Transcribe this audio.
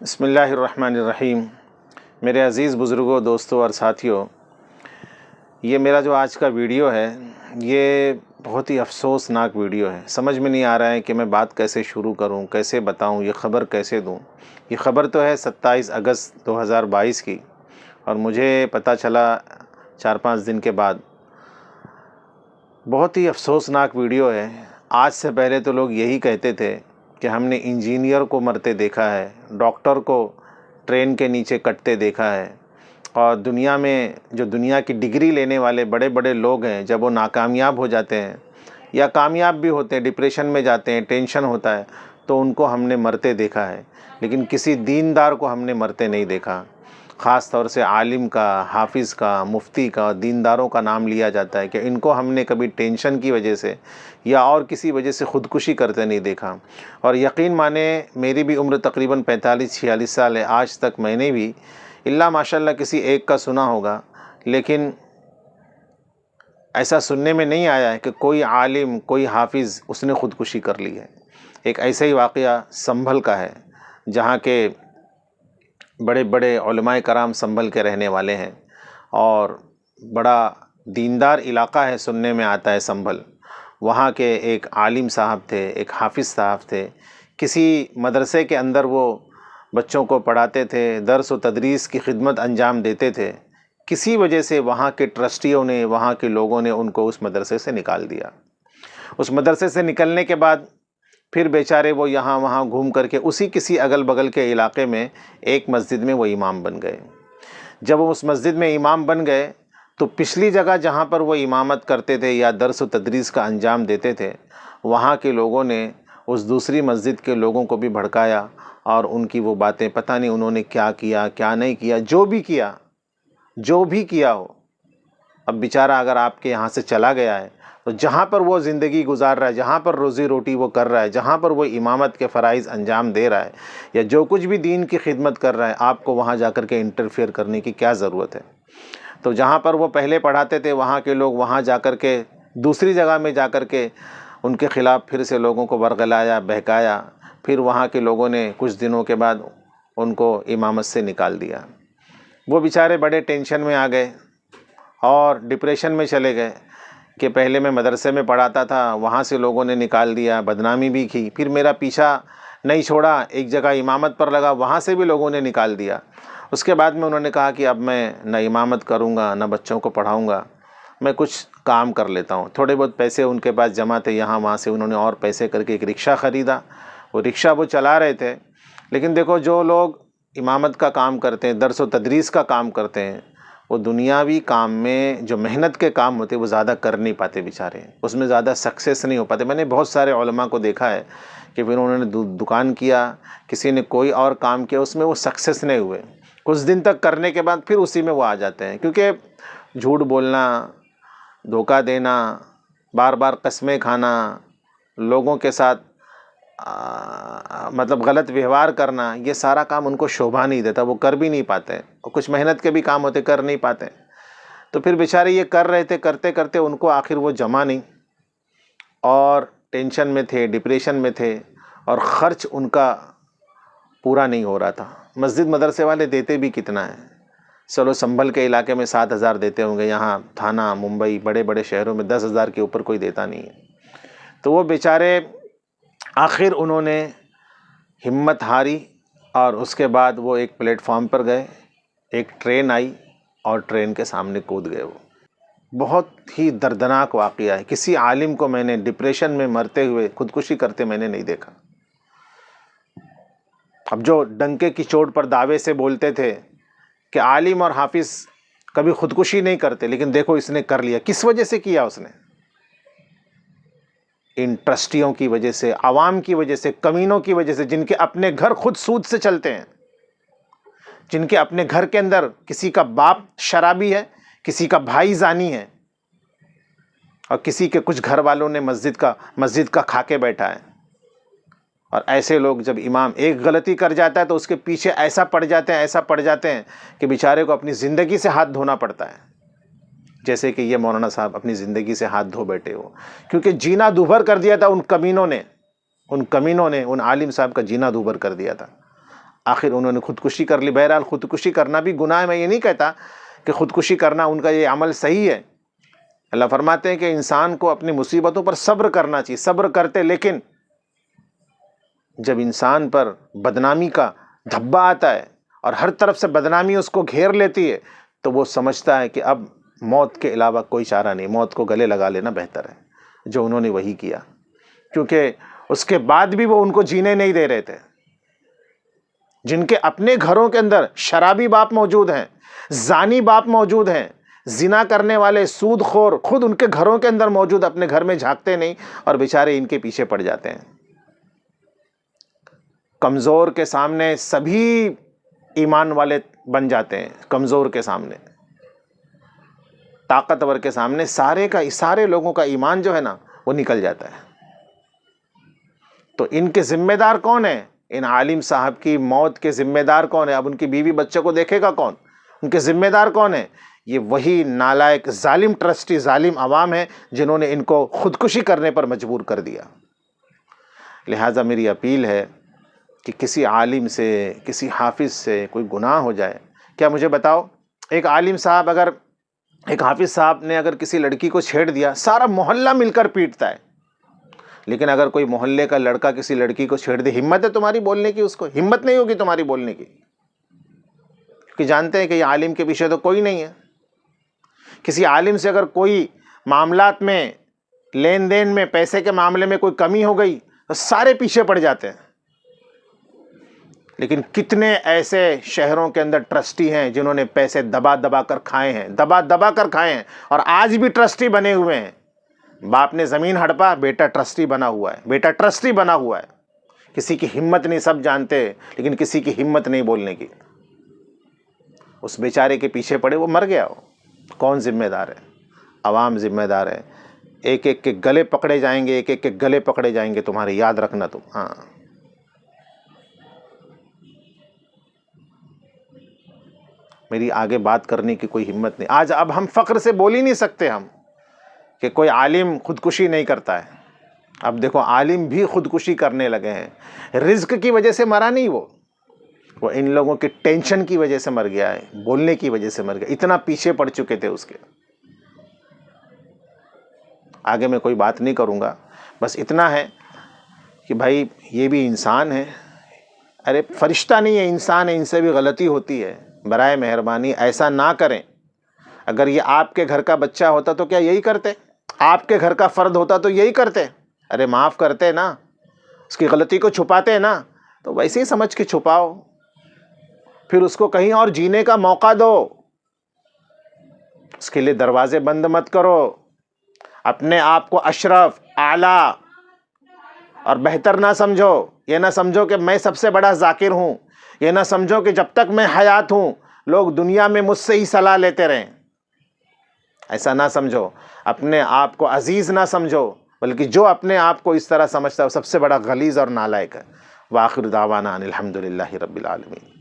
بسم اللہ الرحمن الرحیم۔ میرے عزیز بزرگوں، دوستوں اور ساتھیوں، یہ میرا جو آج کا ویڈیو ہے یہ بہت ہی افسوسناک ویڈیو ہے۔ سمجھ میں نہیں آ رہا ہے کہ میں بات کیسے شروع کروں، کیسے بتاؤں، یہ خبر کیسے دوں۔ یہ خبر تو ہے 27 اگست 2022 کی، اور مجھے پتہ چلا 4-5 دن کے بعد۔ بہت ہی افسوسناک ویڈیو ہے۔ آج سے پہلے تو لوگ یہی کہتے تھے کہ ہم نے انجینئر کو مرتے دیکھا ہے، ڈاکٹر کو ٹرین کے نیچے کٹتے دیکھا ہے، اور دنیا میں جو دنیا کی ڈگری لینے والے بڑے بڑے لوگ ہیں، جب وہ ناکامیاب ہو جاتے ہیں یا کامیاب بھی ہوتے ہیں، ڈپریشن میں جاتے ہیں، ٹینشن ہوتا ہے، تو ان کو ہم نے مرتے دیکھا ہے، لیکن کسی دیندار کو ہم نے مرتے نہیں دیکھا۔ خاص طور سے عالم کا، حافظ کا، مفتی کا، دینداروں کا نام لیا جاتا ہے کہ ان کو ہم نے کبھی ٹینشن کی وجہ سے یا اور کسی وجہ سے خودکشی کرتے نہیں دیکھا۔ اور یقین مانے، میری بھی عمر تقریباً 45-46 سال ہے، آج تک میں نے بھی اللہ ماشاءاللہ کسی ایک کا سنا ہوگا، لیکن ایسا سننے میں نہیں آیا ہے کہ کوئی عالم، کوئی حافظ اس نے خودکشی کر لی ہے۔ ایک ایسا ہی واقعہ سنبھل کا ہے، جہاں کے بڑے بڑے علماء کرام سنبھل کے رہنے والے ہیں، اور بڑا دیندار علاقہ ہے، سننے میں آتا ہے سنبھل۔ وہاں کے ایک عالم صاحب تھے، ایک حافظ صاحب تھے، کسی مدرسے کے اندر وہ بچوں کو پڑھاتے تھے، درس و تدریس کی خدمت انجام دیتے تھے۔ کسی وجہ سے وہاں کے ٹرسٹیوں نے، وہاں کے لوگوں نے ان کو اس مدرسے سے نکال دیا۔ اس مدرسے سے نکلنے کے بعد پھر بیچارے وہ یہاں وہاں گھوم کر کے اسی کسی اگل بغل کے علاقے میں ایک مسجد میں وہ امام بن گئے۔ جب وہ اس مسجد میں امام بن گئے تو پچھلی جگہ جہاں پر وہ امامت کرتے تھے یا درس و تدریس کا انجام دیتے تھے، وہاں کے لوگوں نے اس دوسری مسجد کے لوگوں کو بھی بھڑکایا، اور ان کی وہ باتیں پتہ نہیں انہوں نے کیا کیا، کیا نہیں کیا، جو بھی کیا ہو۔ اب بیچارہ اگر آپ کے یہاں سے چلا گیا ہے تو جہاں پر وہ زندگی گزار رہا ہے، جہاں پر روزی روٹی وہ کر رہا ہے، جہاں پر وہ امامت کے فرائض انجام دے رہا ہے، یا جو کچھ بھی دین کی خدمت کر رہا ہے، آپ کو وہاں جا کر کے انٹرفیئر کرنے کی کیا ضرورت ہے؟ تو جہاں پر وہ پہلے پڑھاتے تھے، وہاں کے لوگ وہاں جا کر کے دوسری جگہ میں جا کر کے ان کے خلاف پھر سے لوگوں کو ورغلایا، بہکایا۔ پھر وہاں کے لوگوں نے کچھ دنوں کے بعد ان کو امامت سے نکال دیا۔ وہ بیچارے بڑے ٹینشن میں آ گئے اور ڈپریشن میں چلے گئے کہ پہلے میں مدرسے میں پڑھاتا تھا، وہاں سے لوگوں نے نکال دیا، بدنامی بھی کی، پھر میرا پیچھا نہیں چھوڑا، ایک جگہ امامت پر لگا، وہاں سے بھی لوگوں نے نکال دیا۔ اس کے بعد میں انہوں نے کہا کہ اب میں نہ امامت کروں گا، نہ بچوں کو پڑھاؤں گا، میں کچھ کام کر لیتا ہوں۔ تھوڑے بہت پیسے ان کے پاس جمع تھے، یہاں وہاں سے انہوں نے اور پیسے کر کے ایک رکشہ خریدا۔ وہ رکشہ وہ چلا رہے تھے، لیکن دیکھو جو لوگ امامت کا کام کرتے ہیں، درس و تدریس کا کام کرتے ہیں، وہ دنیاوی کام میں جو محنت کے کام ہوتے ہیں وہ زیادہ کر نہیں پاتے بیچارے، اس میں زیادہ سکسیس نہیں ہو پاتے۔ میں نے بہت سارے علماء کو دیکھا ہے کہ پھر انہوں نے دکان کیا، کسی نے کوئی اور کام کیا، اس میں وہ سکسیس نہیں ہوئے، کچھ دن تک کرنے کے بعد پھر اسی میں وہ آ جاتے ہیں، کیونکہ جھوٹ بولنا، دھوکہ دینا، بار بار قسمیں کھانا، لوگوں کے ساتھ مطلب غلط ویوہار کرنا، یہ سارا کام ان کو شوبھا نہیں دیتا، وہ کر بھی نہیں پاتے، اور کچھ محنت کے بھی کام ہوتے کر نہیں پاتے۔ تو پھر بیچارے یہ کر رہے تھے، کرتے کرتے ان کو آخر وہ جمع نہیں، اور ٹینشن میں تھے، ڈپریشن میں تھے، اور خرچ ان کا پورا نہیں ہو رہا تھا۔ مسجد مدرسے والے دیتے بھی کتنا ہے؟ چلو سنبھل کے علاقے میں 7,000 دیتے ہوں گے، یہاں تھانہ، ممبئی، بڑے بڑے شہروں میں 10,000 کے اوپر کوئی دیتا نہیں ہے۔ تو وہ بیچارے آخر انہوں نے ہمت ہاری، اور اس کے بعد وہ ایک پلیٹ فارم پر گئے، ایک ٹرین آئی اور ٹرین کے سامنے کود گئے۔ وہ بہت ہی دردناک واقعہ ہے۔ کسی عالم کو میں نے ڈپریشن میں مرتے ہوئے خودکشی کرتے میں نے نہیں دیکھا۔ اب جو ڈنکے کی چوٹ پر دعوے سے بولتے تھے کہ عالم اور حافظ کبھی خودکشی نہیں کرتے، لیکن دیکھو اس نے کر لیا، کس وجہ سے کیا اس نے؟ ان ٹرسٹیوں کی وجہ سے، عوام کی وجہ سے، کمینوں کی وجہ سے، جن کے اپنے گھر خود سود سے چلتے ہیں، جن کے اپنے گھر کے اندر کسی کا باپ شرابی ہے، کسی کا بھائی زانی ہے، اور کسی کے کچھ گھر والوں نے مسجد کا کھا کے بیٹھا ہے۔ اور ایسے لوگ جب امام ایک غلطی کر جاتا ہے تو اس کے پیچھے ایسا پڑ جاتے ہیں کہ بیچارے کو اپنی زندگی سے ہاتھ دھونا پڑتا ہے، جیسے کہ یہ مولانا صاحب اپنی زندگی سے ہاتھ دھو بیٹھے ہو، کیونکہ جینا دوبھر کر دیا تھا ان کمینوں نے، ان عالم صاحب کا جینا دوبھر کر دیا تھا۔ آخر انہوں نے خودکشی کر لی۔ بہرحال خودکشی کرنا بھی گناہ ہے، میں یہ نہیں کہتا کہ خودکشی کرنا ان کا یہ عمل صحیح ہے۔ اللہ فرماتے ہیں کہ انسان کو اپنی مصیبتوں پر صبر کرنا چاہیے، صبر کرتے، لیکن جب انسان پر بدنامی کا دھبا آتا ہے اور ہر طرف سے بدنامی اس کو گھیر لیتی ہے تو وہ سمجھتا ہے کہ اب موت کے علاوہ کوئی چارہ نہیں، موت کو گلے لگا لینا بہتر ہے، جو انہوں نے وہی کیا، کیونکہ اس کے بعد بھی وہ ان کو جینے نہیں دے رہے تھے۔ جن کے اپنے گھروں کے اندر شرابی باپ موجود ہیں، زانی باپ موجود ہیں، زنا کرنے والے سود خور خود ان کے گھروں کے اندر موجود، اپنے گھر میں جھانکتے نہیں اور بیچارے ان کے پیچھے پڑ جاتے ہیں۔ کمزور کے سامنے سبھی ایمان والے بن جاتے ہیں، کمزور کے سامنے، طاقتور کے سامنے سارے لوگوں کا ایمان جو ہے نا وہ نکل جاتا ہے۔ تو ان کے ذمہ دار کون ہیں؟ ان عالم صاحب کی موت کے ذمہ دار کون ہیں؟ اب ان کی بیوی بچوں کو دیکھے گا کون؟ ان کے ذمہ دار کون ہیں؟ یہ وہی نالائق ظالم ٹرسٹی، ظالم عوام ہیں جنہوں نے ان کو خودکشی کرنے پر مجبور کر دیا۔ لہٰذا میری اپیل ہے کہ کسی عالم سے، کسی حافظ سے کوئی گناہ ہو جائے، کیا مجھے بتاؤ، ایک عالم صاحب ایک حافظ صاحب نے اگر کسی لڑکی کو چھیڑ دیا، سارا محلہ مل کر پیٹتا ہے، لیکن اگر کوئی محلے کا لڑکا کسی لڑکی کو چھیڑ دے، ہمت ہے تمہاری بولنے کی؟ اس کو ہمت نہیں ہوگی تمہاری بولنے کی، کہ جانتے ہیں کہ یہ عالم کے پیچھے تو کوئی نہیں ہے۔ کسی عالم سے اگر کوئی معاملات میں، لین دین میں، پیسے کے معاملے میں کوئی کمی ہو گئی تو سارے پیچھے پڑ جاتے ہیں۔ لیکن کتنے ایسے شہروں کے اندر ٹرسٹی ہیں جنہوں نے پیسے دبا کر کھائے ہیں اور آج بھی ٹرسٹی بنے ہوئے ہیں۔ باپ نے زمین ہڑپا، بیٹا ٹرسٹی بنا ہوا ہے، کسی کی ہمت نہیں، سب جانتے لیکن کسی کی ہمت نہیں بولنے کی۔ اس بیچارے کے پیچھے پڑے، وہ مر گیا، ہو کون ذمہ دار ہے؟ عوام ذمہ دار ہے۔ ایک ایک کے گلے پکڑے جائیں گے تمہارے، یاد رکھنا تم۔ ہاں، میری آگے بات کرنے کی کوئی ہمت نہیں۔ اب ہم فخر سے بول ہی نہیں سکتے ہم کہ کوئی عالم خودکشی نہیں کرتا ہے۔ اب دیکھو عالم بھی خودکشی کرنے لگے ہیں، رزق کی وجہ سے مرا نہیں، وہ ان لوگوں کی ٹینشن کی وجہ سے مر گیا ہے، بولنے کی وجہ سے مر گیا، اتنا پیچھے پڑ چکے تھے اس کے۔ آگے میں کوئی بات نہیں کروں گا، بس اتنا ہے کہ بھائی یہ بھی انسان ہے، ارے فرشتہ نہیں ہے، انسان ہے، ان سے بھی غلطی ہوتی ہے، برائے مہربانی ایسا نہ کریں۔ اگر یہ آپ کے گھر کا بچہ ہوتا تو کیا یہی کرتے؟ آپ کے گھر کا فرد ہوتا تو یہی کرتے؟ ارے معاف کرتے نا، اس کی غلطی کو چھپاتے نا، تو ویسے ہی سمجھ کے چھپاؤ، پھر اس کو کہیں اور جینے کا موقع دو، اس کے لیے دروازے بند مت کرو۔ اپنے آپ کو اشرف، اعلیٰ اور بہتر نہ سمجھو، یہ نہ سمجھو کہ میں سب سے بڑا ذاکر ہوں، یہ نہ سمجھو کہ جب تک میں حیات ہوں لوگ دنیا میں مجھ سے ہی صلاح لیتے رہیں، ایسا نہ سمجھو۔ اپنے آپ کو عزیز نہ سمجھو، بلکہ جو اپنے آپ کو اس طرح سمجھتا ہے وہ سب سے بڑا غلیظ اور نالائق ہے۔ وآخر دعوانا ان الحمد للہ رب العالمین۔